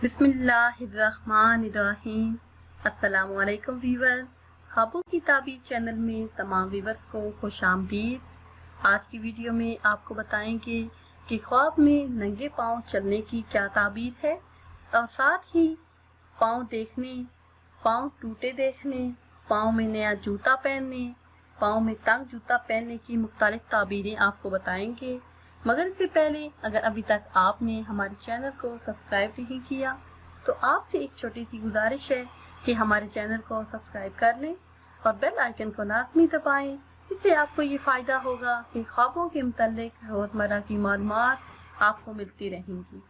बिस्मिल्लाहिर्रहमानिर्रहीम। अस्सलाम वालेकुम व्यूअर्स। ख्वाबों की ताबीर चैनल में तमाम व्यूअर्स को खुशामदीद। आज की वीडियो में आपको बताएंगे कि ख्वाब में नंगे पाँव चलने की क्या ताबीर है और साथ ही पाँव देखने, पाँव टूटे देखने, पाँव में नया जूता पहनने, पाँव में तंग जूता पहनने की मुख्तलिफ ताबीरें आपको बताएंगे। मगर इससे पहले अगर अभी तक आपने हमारे चैनल को सब्सक्राइब नहीं किया तो आपसे एक छोटी सी गुजारिश है कि हमारे चैनल को सब्सक्राइब कर लें और बेल आइकन को लाजमी दबाएं। इससे आपको ये फ़ायदा होगा कि ख्वाबों के मुताल्लिक रोज़मर्रा की मालूमात आपको मिलती रहेंगी।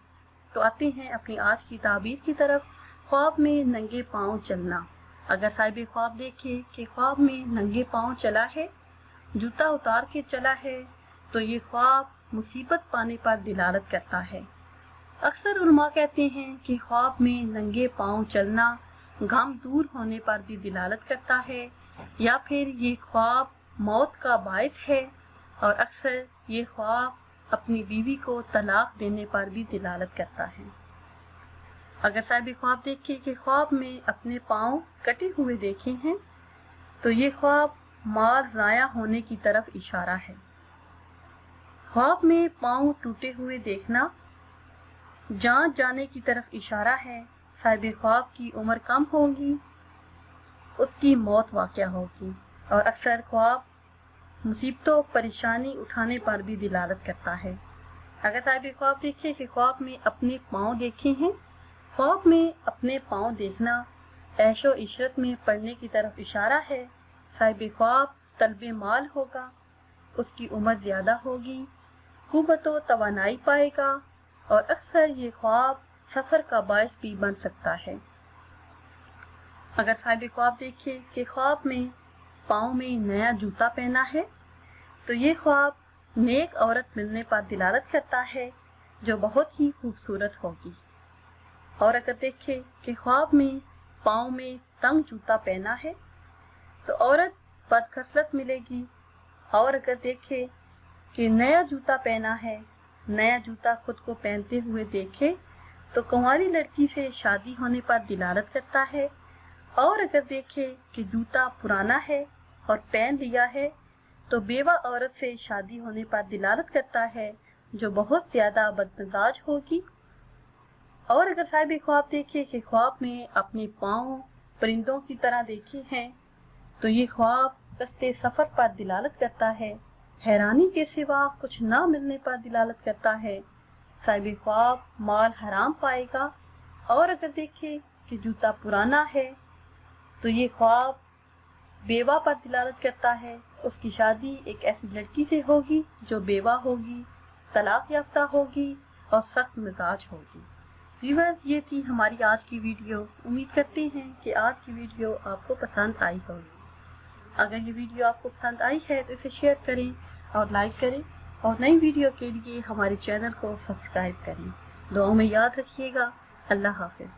तो आते हैं अपनी आज की ताबीर की तरफ। ख्वाब में नंगे पाँव चलना। अगर साहिब ख्वाब देखे कि ख्वाब में नंगे पाँव चला है, जूता उतार के चला है, तो ये ख्वाब मुसीबत पाने पर दिलालत करता है। अक्सर उलमा कहते हैं कि ख्वाब में नंगे पाँव चलना गम दूर होने पर भी दिलालत करता है या फिर ये ख्वाब मौत का बायस है, और अक्सर ये ख्वाब अपनी बीवी को तलाक देने पर भी दिलालत करता है। अगर साहिब ख्वाब देखे कि ख्वाब में अपने पाँव कटे हुए देखे हैं, तो ये ख्वाब माल ज़ाया होने की तरफ इशारा है। ख्वाब में पाँव टूटे हुए देखना जान जाने की तरफ इशारा है। साहिब ख्वाब की उम्र कम होगी, उसकी मौत वाक़या होगी, और अक्सर ख्वाब मुसीबतों परेशानी उठाने पर भी दिलालत करता है। अगर साहिब ख्वाब देखे कि ख्वाब में अपने पाँव देखे हैं, ख्वाब में अपने पाँव देखना ऐशो इशरत में पड़ने की तरफ इशारा है। साहिब ख्वाब तलबे माल होगा, उसकी उम्र ज़्यादा होगी, कुव्वत व तवानाई पाएगा, और अक्सर ये ख्वाब सफ़र का बायस भी बन सकता है। अगर साहिब ख्वाब देखे कि ख्वाब में पाँव में नया जूता पहना है, तो ये ख्वाब नेक औरत मिलने पर दिलालत करता है जो बहुत ही खूबसूरत होगी। और अगर देखे कि ख्वाब में पाँव में तंग जूता पहना है, तो औरत बदखसलत मिलेगी। और अगर देखे कि नया जूता पहना है, नया जूता खुद को पहनते हुए देखे, तो कुंवारी लड़की से शादी होने पर दिलालत करता है। और अगर देखे कि जूता पुराना है और पहन लिया है, तो बेवा औरत से शादी होने पर दिलालत करता है जो बहुत ज़्यादा बदमिजाज होगी। और अगर साहिब ख्वाब देखे कि ख्वाब में अपने पाँव परिंदों की तरह देखे हैं, तो ये ख्वाब कस्ते सफ़र पर दिलालत करता है, हैरानी के सिवा कुछ ना मिलने पर दिलालत करता है। साहिब ख्वाब माल हराम पाएगा। और अगर देखे कि जूता पुराना है, तो ये ख्वाब बेवा पर दिलालत करता है, उसकी शादी एक ऐसी लड़की से होगी जो बेवा होगी, तलाक याफ्ता होगी और सख्त मिजाज होगी। व्यूअर्स, ये थी हमारी आज की वीडियो। उम्मीद करते हैं कि आज की वीडियो आपको पसंद आई होगी। अगर ये वीडियो आपको पसंद आई है तो इसे शेयर करें और लाइक करें, और नई वीडियो के लिए हमारे चैनल को सब्सक्राइब करें। दुआओं में याद रखिएगा। अल्लाह हाफ़िज़।